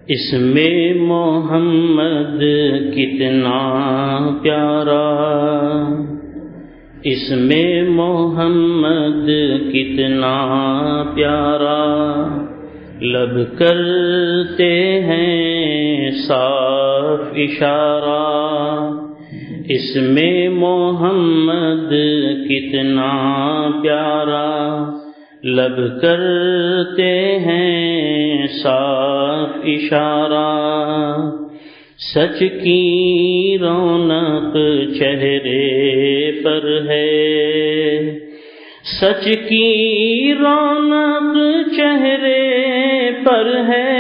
اس میں محمد کتنا پیارا، اس میں محمد کتنا پیارا، لب کرتے ہیں صاف اشارہ، اس میں محمد کتنا پیارا، لب کرتے ہیں صاف اشارہ، سچ کی رونق چہرے پر ہے، سچ کی رونق چہرے پر ہے،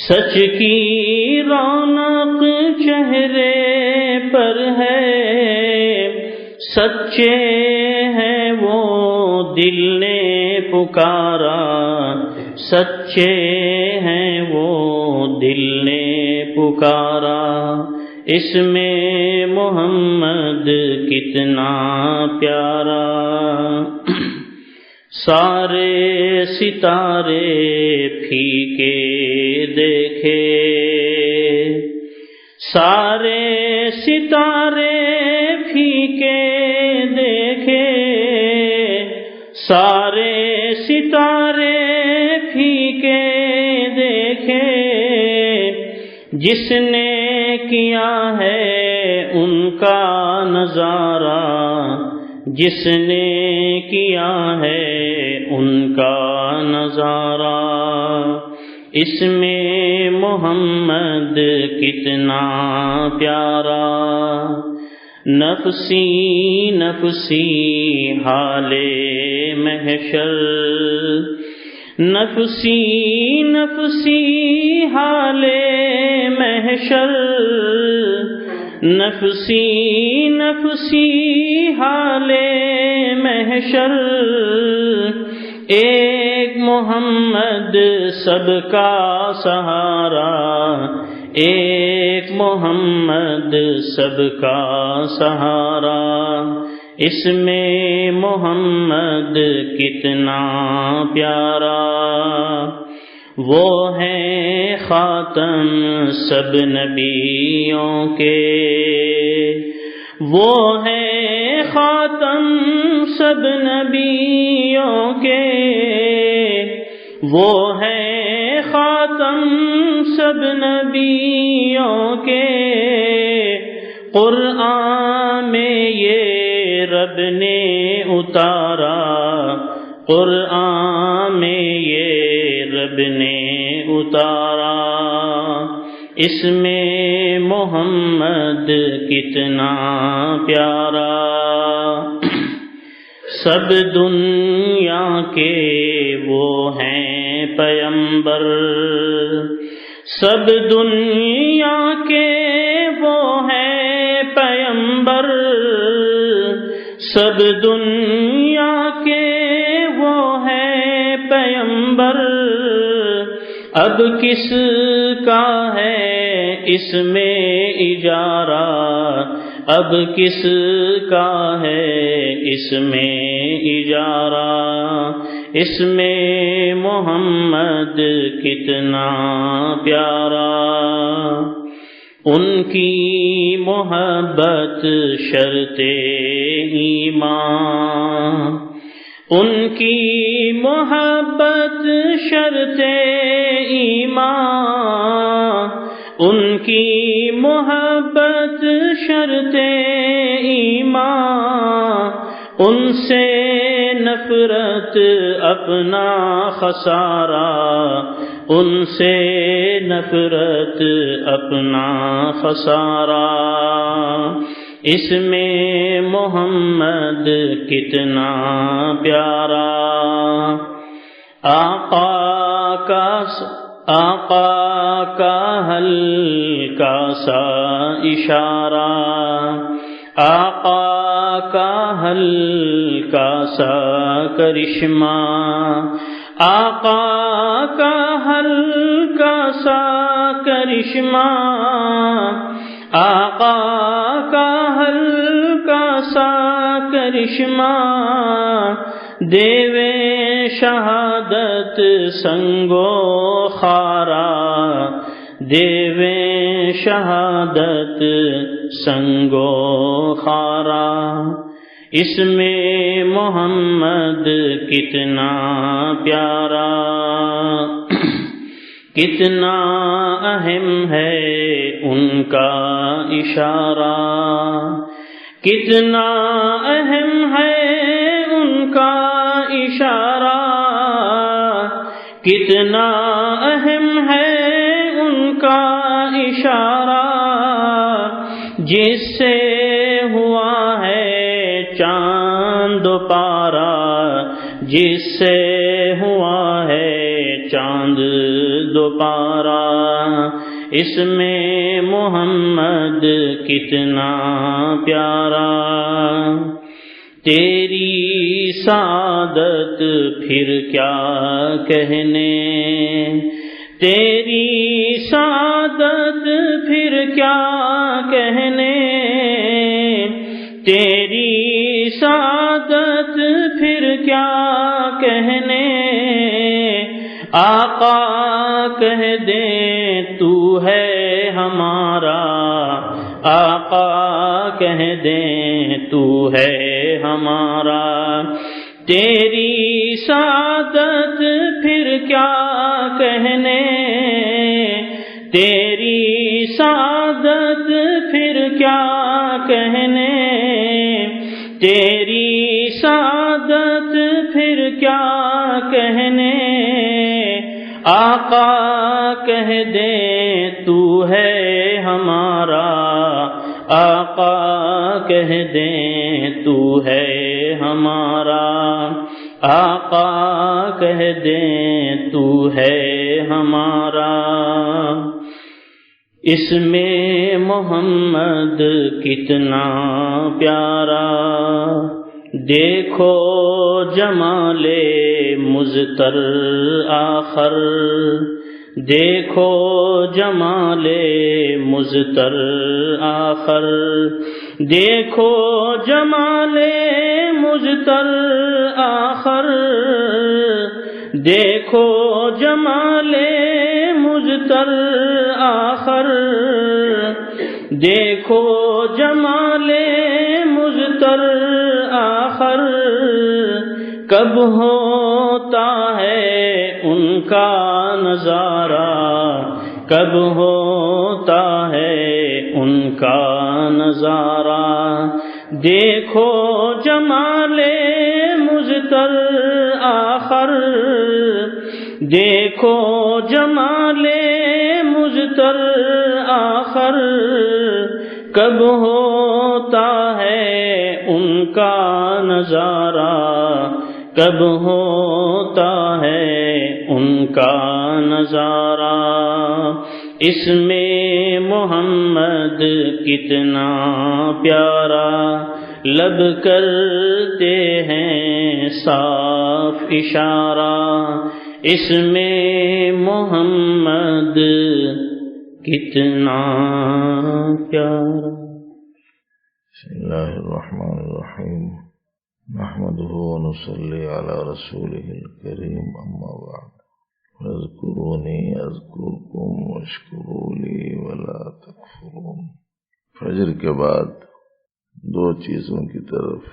سچ کی رونق چہرے پر ہے، سچے ہیں وہ دل نے پکارا، سچے ہیں وہ دل نے پکارا، اس میں محمد کتنا پیارا، سارے ستارے پھیکے دیکھے، سارے ستارے پھیکے دیکھے، سارے ستارے پھیکے دیکھے، جس نے کیا ہے ان کا نظارہ، جس نے کیا ہے ان کا نظارہ، اس میں محمد کتنا پیارا، نفسی نفسی حال محشر، نفسی نفسی حال محشر، نفسی نفسی حال محشر، ایک محمد سب کا سہارا، ایک محمد سب کا سہارا، اس میں محمد کتنا پیارا، وہ ہے خاتم سب نبیوں کے، وہ ہے خاتم سب نبیوں کے، وہ ہے خاتم سب نبیوں کے، قرآن میں یہ رب نے اتارا، قرآن میں یہ رب نے اتارا، اس میں محمد کتنا پیارا، سب دنیا کے وہ ہیں پیمبر، سب دنیا کے وہ ہیں پیمبر، سب دنیا کے وہ ہیں پیمبر، اب کس کا ہے اس میں اجارہ، اب کس کا ہے اس میں اجارہ، اس میں محمد کتنا پیارا، ان کی محبت شرط ایمان، ان کی محبت شرط ایمان، ان کی محبت شرط ایمان، ان سے نفرت اپنا خسارہ، ان سے نفرت اپنا خسارہ، اس میں محمد کتنا پیارا، آقا کا ہلکا سا اشارہ، آقا کا ہلکا سا کرشمہ، آقا کا ہلکا سا کرشمہ، آقا کا ہلکا سا کرشمہ، دیوے شہادت سنگو خارا دیویں شہادت سنگو خارا اس میں محمد کتنا پیارا کتنا اہم ہے ان کا اشارہ کتنا اہم ہے ان کا اشارہ کتنا اہم ہے ان کا اشارہ جس سے ہوا ہے چاند و پارا جس سے ہوا ہے چاند دوپارا اس میں محمد کتنا پیارا تیری سعادت پھر کیا کہنے تیری سعادت پھر کیا کہنے تیری سعادت پھر کیا کہنے آقا کہہ دیں تو ہے ہمارا آقا کہہ دیں تو ہے ہمارا تیری سعادت پھر کیا کہنے تیری سعادت پھر کیا کہنے تیری سعادت پھر کیا کہنے آقا کہہ دیں تو ہے ہمارا آقا کہہ دیں تو ہے ہمارا آقا کہہ دیں تو ہے ہمارا اس میں محمد کتنا پیارا دیکھو جمال مزتر آخر دیکھو جمال مزتر آخر دیکھو جمال مزتر آخر دیکھو جمال مزتر آخر دیکھو جمال مزتر آخر کب ہوتا ہے ان کا نظارہ کب ہوتا ہے ان کا نظارہ دیکھو جمال مزتر آخر دیکھو جمال مزتر آخر کب ہوتا ہے ان کا نظارہ کب ہوتا ہے ان کا نظارہ اس میں محمد کتنا پیارا لب کرتے ہیں صاف اشارہ اس میں محمد کتنا پیارا بسم اللہ الرحمن الرحیم نحمده ونصلي على رسوله الكريم اما بعد فاذكروني اذكركم واشكروا لي ولا تكفرون فجر کے بعد دو چیزوں کی طرف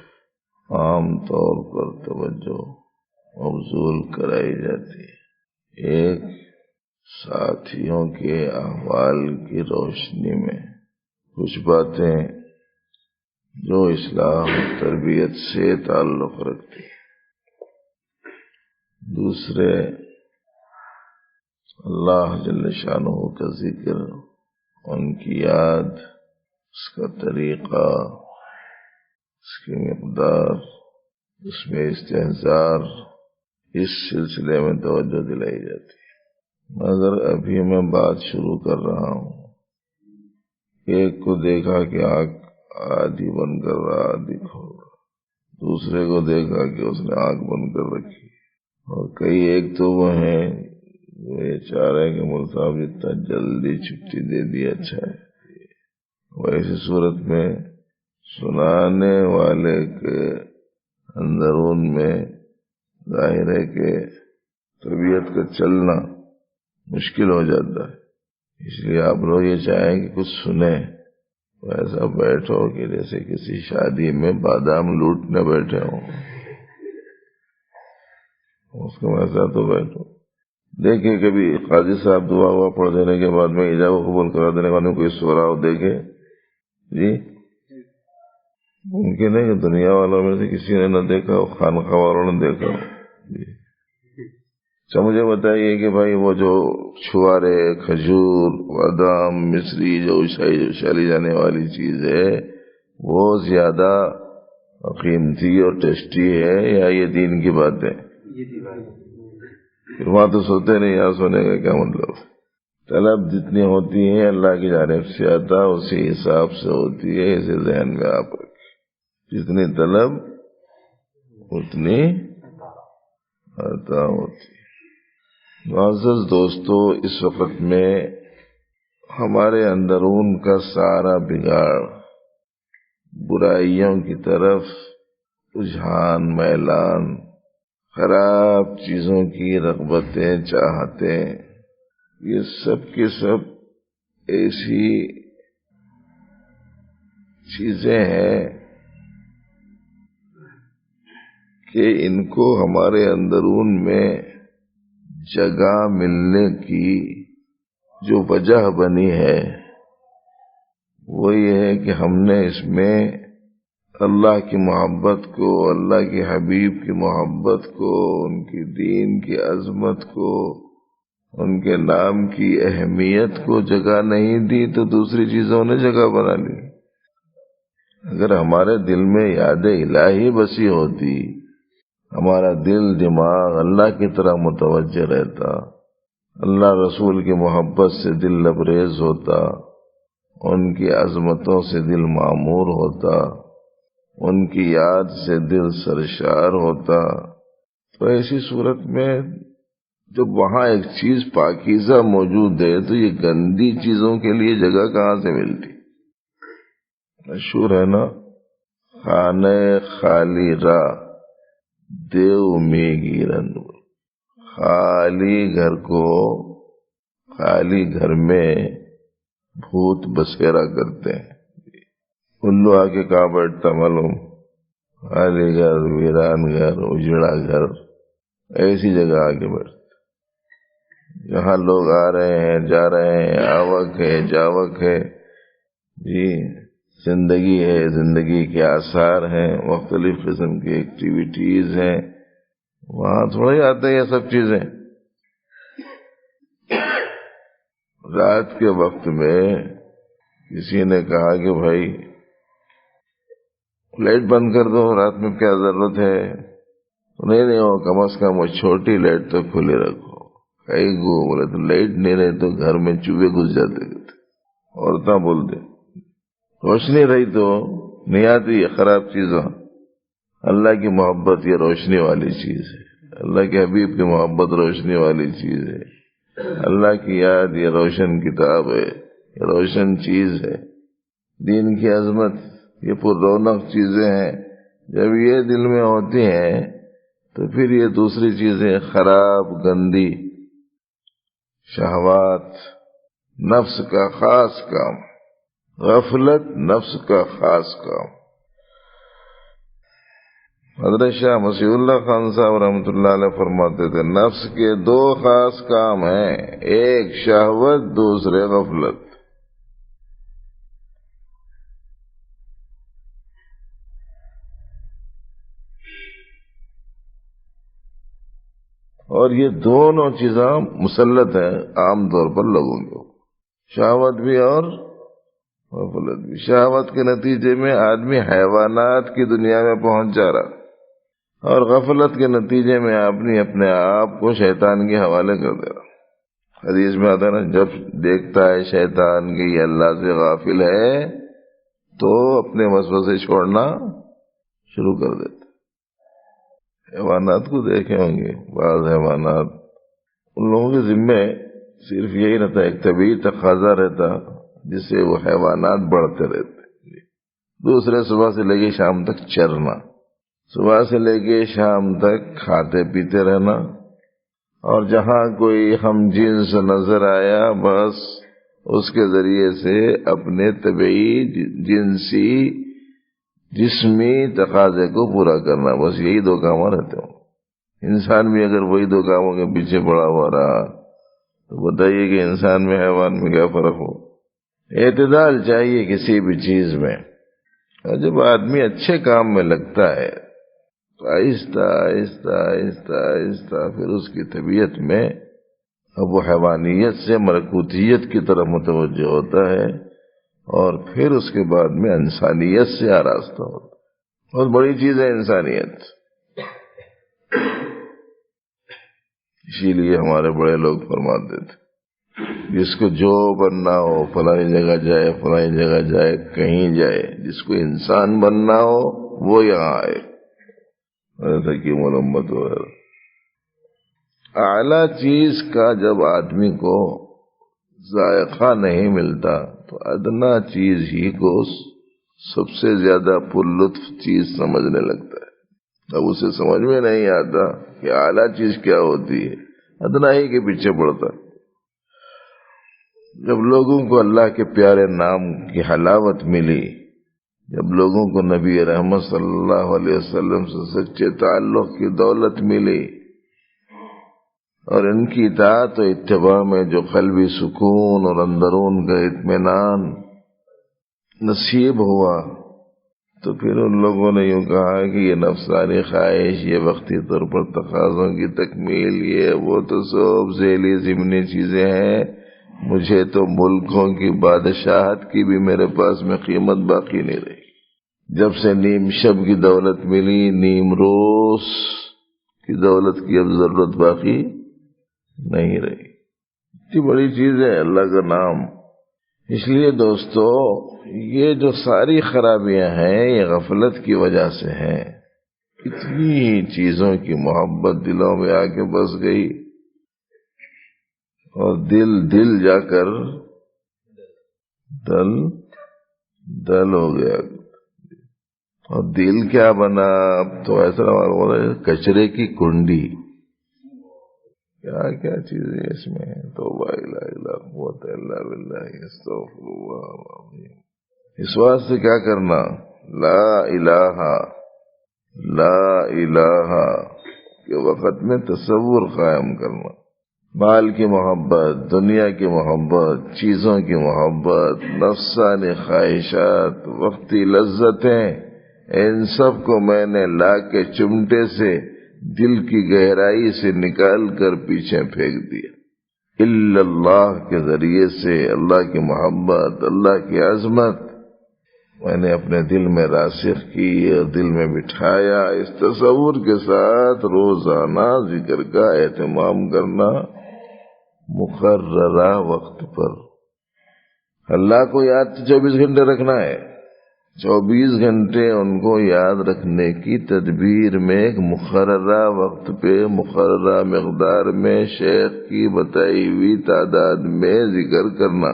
عام طور پر توجہ مبذول کرائی جاتی ہے ایک ساتھیوں کے احوال کی روشنی میں کچھ باتیں جو اصلاح و تربیت سے تعلق رکھتی ہے دوسرے اللہ جل شانہ کا ذکر ان کی یاد اس کا طریقہ اس کی مقدار اس میں استحضار اس سلسلے میں توجہ دلائی جاتی ہے مگر ابھی میں بات شروع کر رہا ہوں ایک کو دیکھا کہ آنکھ آدھی بند کر رہا آدھی کھول رہا دوسرے کو دیکھا کہ اس نے آنکھ بند کر رکھی اور کئی ایک تو وہ ہیں وہ یہ چاہ رہے ہیں کہ مول صاحب جتنا جلدی چھٹی دے دی اچھا ہے ویسی صورت میں سنانے والے کے اندرون میں ظاہر ہے کہ طبیعت کا چلنا مشکل ہو جاتا ہے، اس لیے آپ لوگ یہ چاہیں کہ کچھ سنیں تو ایسا بیٹھو کہ جیسے کسی شادی میں بادام لوٹنے بیٹھے ہوں، اس کو ایسا تو بیٹھو۔ دیکھیں کبھی قاضی صاحب دعا ہوا پڑھ دینے کے بعد میں ایجاب قبول کرا دینے والے کوئی سورا ہو دیکھے جی، ممکن ہے کہ دنیا والوں میں سے کسی نے نہ دیکھا ہو، خانقاہ والوں نے دیکھا ہو جی۔ اچھا مجھے بتائیے کہ بھائی وہ جو چھوارے، کھجور، بادام، مصری جو اچھالی جانے والی چیز ہے وہ زیادہ قیمتی اور ٹیسٹی ہے یا یہ دین کی بات ہے؟ پھر وہاں تو سوتے نہیں، یہاں سونے کا کیا مطلب؟ طلب جتنی ہوتی ہے اللہ کی جانب سے عطا اسی حساب سے ہوتی ہے، اسے ذہن میں آپ رکھیں، جتنی طلب اتنی عطا ہوتی ہے۔ معزز دوستو، اس وقت میں ہمارے اندرون کا سارا بگاڑ، برائیوں کی طرف رجحان، میلان، خراب چیزوں کی رغبتیں، چاہتیں، یہ سب کے سب ایسی چیزیں ہیں کہ ان کو ہمارے اندرون میں جگہ ملنے کی جو وجہ بنی ہے وہ یہ ہے کہ ہم نے اس میں اللہ کی محبت کو، اللہ کے حبیب کی محبت کو، ان کی دین کی عظمت کو، ان کے نام کی اہمیت کو جگہ نہیں دی تو دوسری چیزوں نے جگہ بنا لی۔ اگر ہمارے دل میں یاد الہی بسی ہوتی، ہمارا دل دماغ اللہ کی طرح متوجہ رہتا، اللہ رسول کی محبت سے دل لبریز ہوتا، ان کی عظمتوں سے دل معمور ہوتا، ان کی یاد سے دل سرشار ہوتا، تو ایسی صورت میں جب وہاں ایک چیز پاکیزہ موجود ہے تو یہ گندی چیزوں کے لیے جگہ کہاں سے ملتی؟ مشہور ہے نا، خانے خالی را دیو میں گیرن، خالی گھر کو، خالی گھر میں بھوت بسیرا کرتے ہیں۔ الو آ کے کہاں بیٹھتا معلوم؟ خالی گھر، ویران گھر، اجڑا گھر، ایسی جگہ آ کے بیٹھتا جہاں لوگ آ رہے ہیں، جا رہے ہیں، آوک ہے، جاوک ہے جی، زندگی ہے، زندگی کے آثار ہیں، مختلف قسم کی ایکٹیویٹیز ہیں، وہاں تھوڑے آتے ہیں یہ سب چیزیں۔ رات کے وقت میں کسی نے کہا کہ بھائی لائٹ بند کر دو، رات میں کیا ضرورت ہے؟ نہیں ہو، کم از کم وہ چھوٹی لائٹ تو کھلی رکھو۔ کئی گو بولے تو لائٹ نہیں رہی تو گھر میں چوہے گھس جاتے تھے، عورتیں بولتے روشنی رہی تو نہیں آتی یہ خراب چیزوں۔ اللہ کی محبت یہ روشنی والی چیز ہے، اللہ کے حبیب کی محبت روشنی والی چیز ہے، اللہ کی یاد یہ روشن کتاب ہے، یہ روشن چیز ہے، دین کی عظمت یہ پر رونق چیزیں ہیں۔ جب یہ دل میں ہوتی ہیں تو پھر یہ دوسری چیزیں خراب، گندی، شہوات، نفس کا خاص کام، غفلت نفس کا خاص کام۔ حضرت شاہ مسیح اللہ خان صاحب رحمۃ اللہ علیہ فرماتے تھے نفس کے دو خاص کام ہیں، ایک شہوت، دوسرے غفلت۔ اور یہ دونوں چیزاں مسلط ہیں عام طور پر لوگوں کو، شہوت بھی اور غفلت بھی۔ شہوت کے نتیجے میں آدمی حیوانات کی دنیا میں پہنچ جا رہا، اور غفلت کے نتیجے میں آدمی اپنے آپ کو شیطان کے حوالے کر دے رہا۔ حدیث میں آتا ہے نا، جب دیکھتا ہے شیطان کہ یہ اللہ سے غافل ہے تو اپنے وسوسے چھوڑنا شروع کر دیتا۔ حیوانات کو دیکھے ہوں گے، بعض حیوانات، ان لوگوں کے ذمے صرف یہی رہتا، ایک طبعی تقاضا رہتا جس سے وہ حیوانات بڑھتے رہتے، دوسرے صبح سے لے کے شام تک چرنا، صبح سے لے کے شام تک کھاتے پیتے رہنا، اور جہاں کوئی ہم جنس نظر آیا بس اس کے ذریعے سے اپنے طبعی جنسی جسمی تقاضے کو پورا کرنا، بس یہی دو کام رہتے ہوں۔ انسان بھی اگر وہی دو کاموں کے پیچھے پڑا ہوا رہا تو بتائیے کہ انسان میں حیوان میں کیا فرق ہو۔ اعتدال چاہیے کسی بھی چیز میں، اور جب آدمی اچھے کام میں لگتا ہے تو آہستہ آہستہ آہستہ آہستہ پھر اس کی طبیعت میں اب وہ حیوانیت سے ملکوتیت کی طرف متوجہ ہوتا ہے، اور پھر اس کے بعد میں انسانیت سے آراستہ ہوتا ہے۔ بہت بڑی چیز ہے انسانیت، اسی لیے ہمارے بڑے لوگ فرماتے تھے جس کو جو بننا ہو فلانی جگہ جائے، فلانی جگہ جائے، کہیں جائے، جس کو انسان بننا ہو وہ یہاں آئے، حکیم الامت وغیرہ۔ اعلیٰ چیز کا جب آدمی کو ذائقہ نہیں ملتا تو ادنا چیز ہی کو سب سے زیادہ پر لطف چیز سمجھنے لگتا ہے۔ اب اسے سمجھ میں نہیں آتا کہ اعلیٰ چیز کیا ہوتی ہے، ادنا ہی کے پیچھے پڑتا۔ جب لوگوں کو اللہ کے پیارے نام کی حلاوت ملی، جب لوگوں کو نبی رحمت صلی اللہ علیہ وسلم سے سچے تعلق کی دولت ملی، اور ان کی اطاعت و اتباع میں جو قلبی سکون اور اندرون کا اطمینان نصیب ہوا، تو پھر ان لوگوں نے یوں کہا کہ یہ نفسانی خواہش، یہ وقتی طور پر تقاضوں کی تکمیل، یہ وہ تو سب ذیلی ضمنی چیزیں ہیں، مجھے تو ملکوں کی بادشاہت کی بھی میرے پاس میں قیمت باقی نہیں رہی۔ جب سے نیم شب کی دولت ملی، نیم روز کی دولت کی اب ضرورت باقی نہیں رہی۔ اتنی بڑی چیز ہے اللہ کا نام۔ اس لیے دوستو، یہ جو ساری خرابیاں ہیں یہ غفلت کی وجہ سے ہیں۔ اتنی چیزوں کی محبت دلوں میں آ کے بس گئی، اور دل جا کر دل ہو گیا، اور دل کیا بنا؟ اب تو ایسا ہو رہا ہے کچرے کی کنڈی۔ کیا چیز ہے اس میں؟ توبہ الا اللہ قوت الا باللہ استغفر اللہ العظیم۔ اس واسطے کیا کرنا؟ لا الہ لا الہ کے وقت میں تصور قائم کرنا۔ مال کی محبت، دنیا کی محبت، چیزوں کی محبت، نفسانی خواہشات، وقتی لذتیں، ان سب کو میں نے لا کے چمٹے سے دل کی گہرائی سے نکال کر پیچھے پھینک دیا۔ الا اللہ کے ذریعے سے اللہ کی محبت، اللہ کی عظمت میں نے اپنے دل میں راسخ کی اور دل میں بٹھایا۔ اس تصور کے ساتھ روزانہ ذکر کا اہتمام کرنا، مقررہ وقت پر۔ اللہ کو یاد 24 گھنٹے رکھنا ہے، 24 گھنٹے ان کو یاد رکھنے کی تدبیر میں ایک مقررہ وقت پہ مقررہ مقدار میں شیخ کی بتائی ہوئی تعداد میں ذکر کرنا،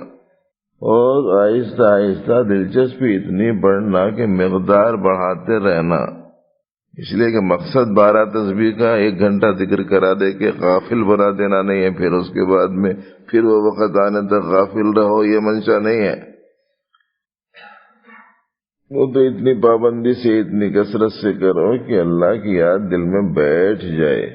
اور آہستہ آہستہ دلچسپی اتنی بڑھنا کہ مقدار بڑھاتے رہنا۔ اس لیے کہ مقصد 12 تسبیح کا 1 گھنٹہ ذکر کرا دے کے غافل بنا دینا نہیں ہے، پھر اس کے بعد میں پھر وہ وقت آنے تک غافل رہو، یہ منشا نہیں ہے۔ وہ تو اتنی پابندی سے، اتنی کثرت سے کرو کہ اللہ کی یاد دل میں بیٹھ جائے۔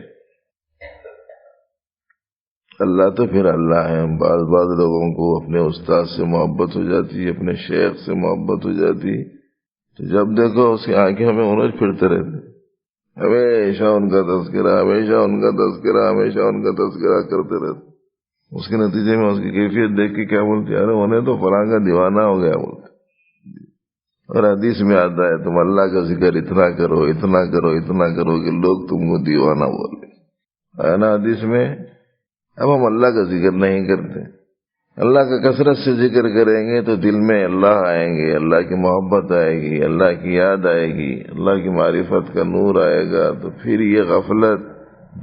اللہ تو پھر اللہ ہے۔ بعض لوگوں کو اپنے استاد سے محبت ہو جاتی ہے، اپنے شیخ سے محبت ہو جاتی، تو جب دیکھو اس کی آنکھیں ہمیں اونج پھرتے رہتے، ہمیشہ ان کا تذکرہ، ہمیشہ ان کا تذکرہ، ہمیشہ ان کا تذکرہ کرتے رہتے۔ اس کے نتیجے میں اس کی کیفیت دیکھ کے کیا بولتے؟ ارے انہیں تو فلاں کا دیوانہ ہو گیا بولتے۔ اور حدیث میں آتا ہے تم اللہ کا ذکر اتنا کرو، اتنا کرو، اتنا کرو کہ لوگ تم کو دیوانہ بولے، ہے نا حدیث میں؟ اب ہم اللہ کا ذکر نہیں کرتے۔ اللہ کا کثرت سے ذکر کریں گے تو دل میں اللہ آئیں گے، اللہ کی محبت آئے گی، اللہ کی یاد آئے گی، اللہ کی معرفت کا نور آئے گا، تو پھر یہ غفلت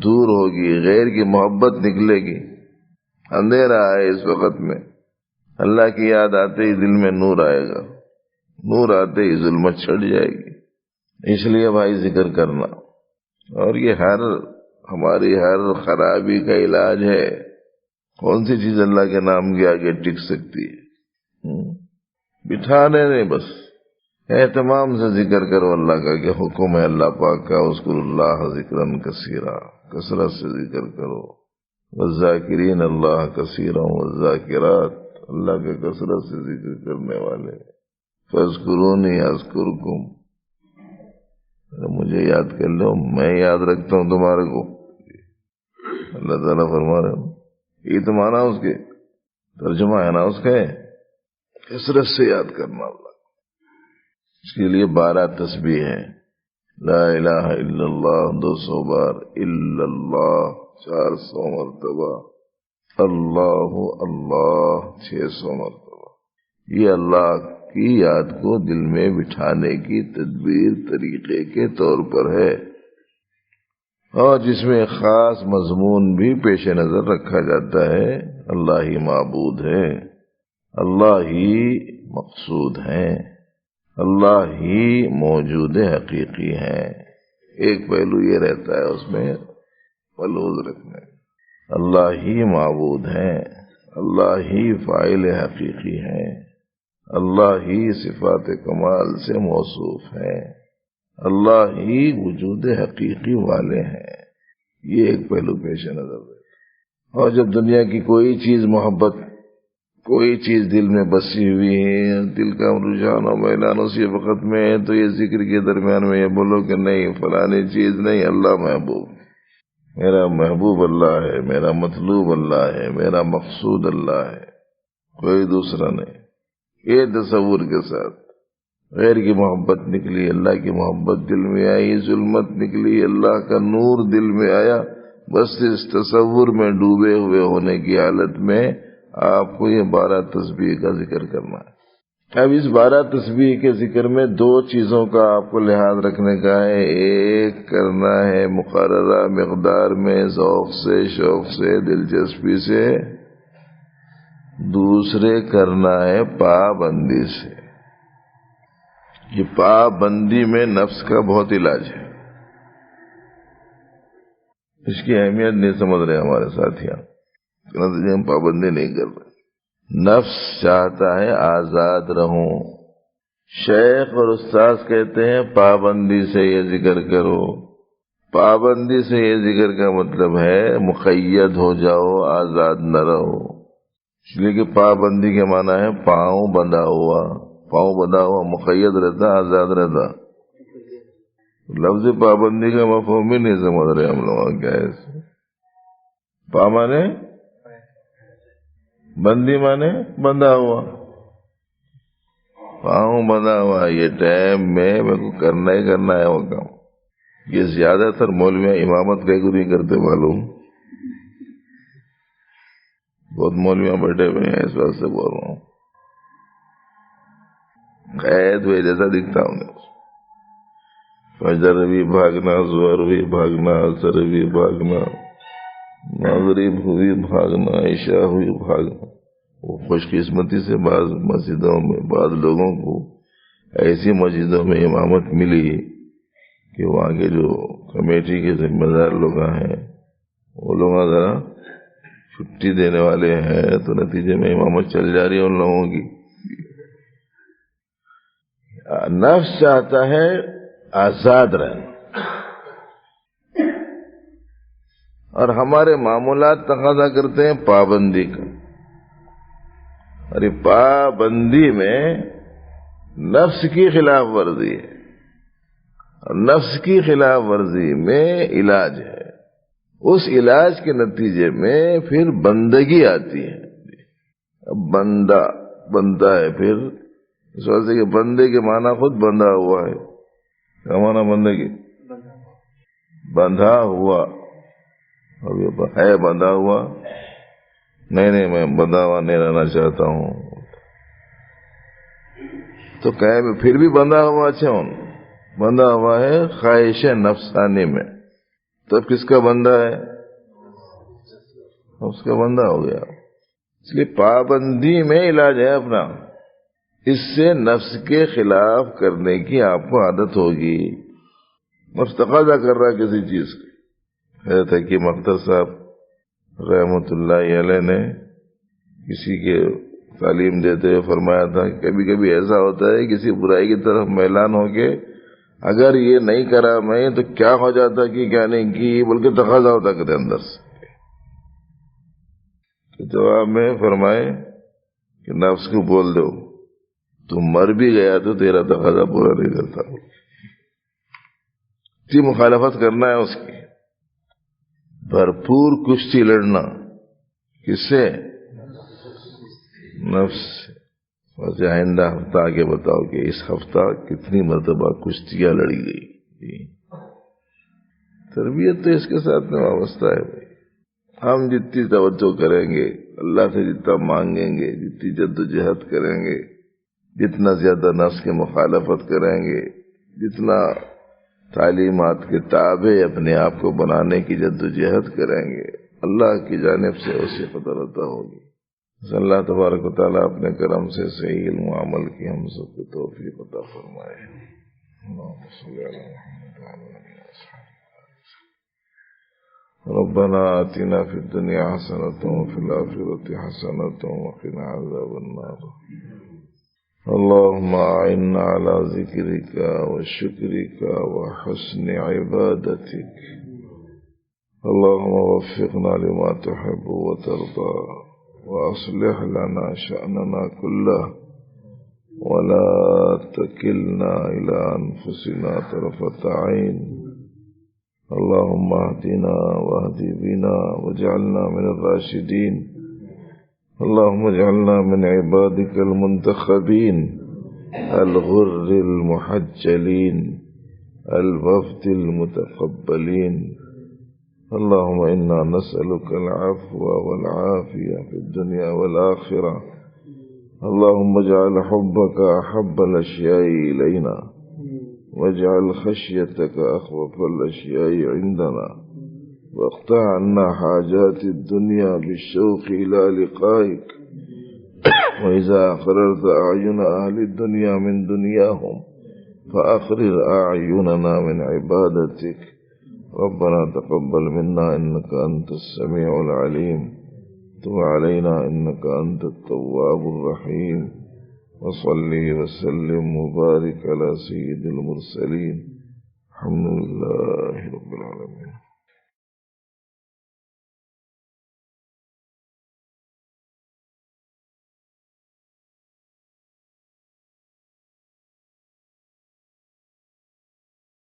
دور ہوگی، غیر کی محبت نکلے گی۔ اندھیرا ہے اس وقت میں، اللہ کی یاد آتے ہی دل میں نور آئے گا، نور آتے ہی ظلمت چھٹ جائے گی۔ اس لیے بھائی ذکر کرنا، اور یہ ہماری ہر خرابی کا علاج ہے۔ کون سی چیز اللہ کے نام کے آگے ٹک سکتی ہے؟ بٹھانے نہیں، بس اہتمام سے ذکر کرو اللہ کا، کہ حکم ہے اللہ پاک کا، اذکر اللہ ذکرا کثیرا، کثرت سے ذکر کرو، والذاکرین اللہ کثیرا والذاکرات، اللہ کا کثرت سے ذکر کرنے والے، فاذکرونی اذکرکم، مجھے یاد کر لو میں یاد رکھتا ہوں تمہارے کو، اللہ تعالیٰ فرما رہے ہیں۔ یہ تو مانا اس کے ترجمہ ہے نا اس کا، کثرت سے یاد کرنا اللہ۔ اس کے لیے 12 تسبیح ہیں، لا الہ الا اللہ 200 بار، الا اللہ 400 مرتبہ، اللہ اللہ 600 مرتبہ۔ یہ اللہ کی یاد کو دل میں بٹھانے کی تدبیر طریقے کے طور پر ہے، اور جس میں خاص مضمون بھی پیش نظر رکھا جاتا ہے، اللہ ہی معبود ہے، اللہ ہی مقصود ہے، اللہ ہی موجود حقیقی ہے۔ ایک پہلو یہ رہتا ہے اس میں ملحوظ رکھنے، اللہ ہی معبود ہے، اللہ ہی فاعل حقیقی ہے، اللہ ہی صفات کمال سے موصوف ہے، اللہ ہی وجود حقیقی والے ہیں۔ یہ ایک پہلو پیش نظر ہے۔ اور جب دنیا کی کوئی چیز محبت، کوئی چیز دل میں بسی ہوئی ہے، دل کا رجحان و میلان اسی وقت میں ہے، تو یہ ذکر کے درمیان میں یہ بولو کہ نہیں فلانی چیز نہیں، اللہ محبوب، میرا محبوب اللہ ہے، میرا مطلوب اللہ ہے، میرا مقصود اللہ ہے، کوئی دوسرا نہیں۔ یہ تصور کے ساتھ غیر کی محبت نکلی، اللہ کی محبت دل میں آئی، ظلمت نکلی، اللہ کا نور دل میں آیا، بس اس تصور میں ڈوبے ہوئے ہونے کی حالت میں آپ کو یہ 12 تسبیح کا ذکر کرنا ہے۔ اب اس 12 تسبیح کے ذکر میں 2 چیزوں کا آپ کو لحاظ رکھنے کا ہے۔ ایک کرنا ہے مقررہ مقدار میں، ذوق سے، شوق سے، دلچسپی سے، دوسرے کرنا ہے پابندی سے۔ یہ پابندی میں نفس کا بہت علاج ہے، اس کی اہمیت نہیں سمجھ رہے ہمارے ساتھیاں، ہم پابندی نہیں کر رہے۔ نفس چاہتا ہے آزاد رہوں، شیخ اور استاذ کہتے ہیں پابندی سے یہ ذکر کرو۔ پابندی سے یہ ذکر کا مطلب ہے مقید ہو جاؤ، آزاد نہ رہو۔ اس لیے کہ پابندی کے معنی ہے پاؤں بندھا ہوا، پاؤں بندھا ہوا مقید رہتا، آزاد رہتا۔ لفظ پابندی کا مفہوم بھی نہیں سمجھ رہے ہم لوگ، کیا ہے اس پا مانے بندی مانے بندھا ہوا، پاؤں بندھا ہوا، یہ ٹائم میں میرے کو کرنا ہی کرنا ہے وہ کام۔ یہ زیادہ تر مولویاں امامت کا نہیں کرتے معلوم، بہت مولویاں بیٹھے ہوئے ہیں، اس واسطے بول رہا ہوں، قید ہوئے جیسا دکھتا ہوں۔ فجر بھی بھاگنا، ظہر بھی بھاگنا، عصر بھی بھاگنا، مغرب ہوئی بھاگنا، عشاء ہوئی بھاگنا۔ وہ خوش قسمتی سے بعض مسجدوں میں بعض لوگوں کو ایسی مسجدوں میں امامت ملی کہ وہاں کے جو کمیٹی کے ذمہ دار لوگ ہیں وہ لوگ ذرا چھٹی دینے والے ہیں، تو نتیجے میں امامت چل جا رہی ہے ان لوگوں کی۔ نفس چاہتا ہے آزاد رہنا، اور ہمارے معمولات تقاضا کرتے ہیں پابندی کا۔ ارے پابندی میں نفس کی خلاف ورزی ہے، اور نفس کی خلاف ورزی میں علاج ہے۔ اس علاج کے نتیجے میں پھر بندگی آتی ہے۔ اب بندہ بنتا ہے، پھر اس واسطے کہ بندے کے معنی خود بندھا ہوا ہے۔ کیا معنی بندے کی؟ بندھا ہوا۔ اب یہ ہے بندھا ہوا، نہیں میں بندھا ہوا نہیں رہنا چاہتا ہوں، تو کہیں پھر بھی بندھا ہوا اچھا ہوں، بندھا ہوا ہے خواہش نفسانی میں، تب کس کا بندہ ہے؟ اس کا بندہ ہو گیا۔ اس لیے پابندی میں علاج ہے اپنا، اس سے نفس کے خلاف کرنے کی آپ کو عادت ہوگی۔ بس تقاضا کر رہا ہے کسی چیز کی. حضرت حکیم اختر صاحب رحمۃ اللہ علیہ نے کسی کے تعلیم دیتے ہوئے فرمایا تھا کہ کبھی کبھی ایسا ہوتا ہے کسی برائی کی طرف میلان ہو کے اگر یہ نہیں کرا میں تو کیا ہو جاتا کہ کیا نہیں کی، بلکہ تقاضا ہوتا کرے اندر سے. تو جواب میں فرمائے کہ نفس کو بول دو تم مر بھی گیا تو تیرا تقاضا پورا نہیں کرتا. کی مخالفت کرنا ہے اس کی، بھرپور کشتی لڑنا. کس سے؟ نفس سے. ویسے آئندہ ہفتہ آگے بتاؤ کہ اس ہفتہ کتنی مرتبہ کشتیاں لڑی گئی. تربیت تو اس کے ساتھ میں وابستہ ہے بھائی. ہم جتنی توجہ کریں گے، اللہ سے جتنا مانگیں گے، جتنی جد و جہد کریں گے، جتنا زیادہ نفس کی مخالفت کریں گے، جتنا تعلیمات کے تابع اپنے آپ کو بنانے کی جد و جہد کریں گے، اللہ کی جانب سے اسے قدرتا ہوگی. اللہ تبارک و تعالیٰ اپنے کرم سے صحیح علم و عمل کی ہم سب کو توفیق عطا فرمائے. اللہم صلی علی محمد وعلی آلہ وصحبہ. ربنا آتنا فی الدنیا حسنۃ وفی الآخرۃ حسنۃ وقنا عذاب النار. اللهم أعنا على ذكرك وشكرك وحسن عبادتك. اللهم وفقنا لما تحب وترضى وأصلح لنا شأننا كله ولا تكلنا إلى أنفسنا طرفة عين. اللهم اهدنا واهد بنا واجعلنا من الراشدين. اللهم اجعلنا من عبادك المنتخبين الغر المحجلين الوفد المتقبلين. اللهم إنا نسألك العفو والعافية في الدنيا والآخرة. اللهم اجعل حبك أحب الأشياء إلينا واجعل خشيتك أخوف الأشياء عندنا واقطع عنا حاجات الدنيا بالشوق إلى لقائك. وإذا أخررت أعين أهل الدنيا من دنياهم فأخرر أعيننا من عبادتك. ربنا تقبل منا إنك أنت السميع العليم. تب علينا إنك أنت التواب الرحيم. وصلي وسلم وبارك على سيد المرسلين. الحمد لله رب العالمين.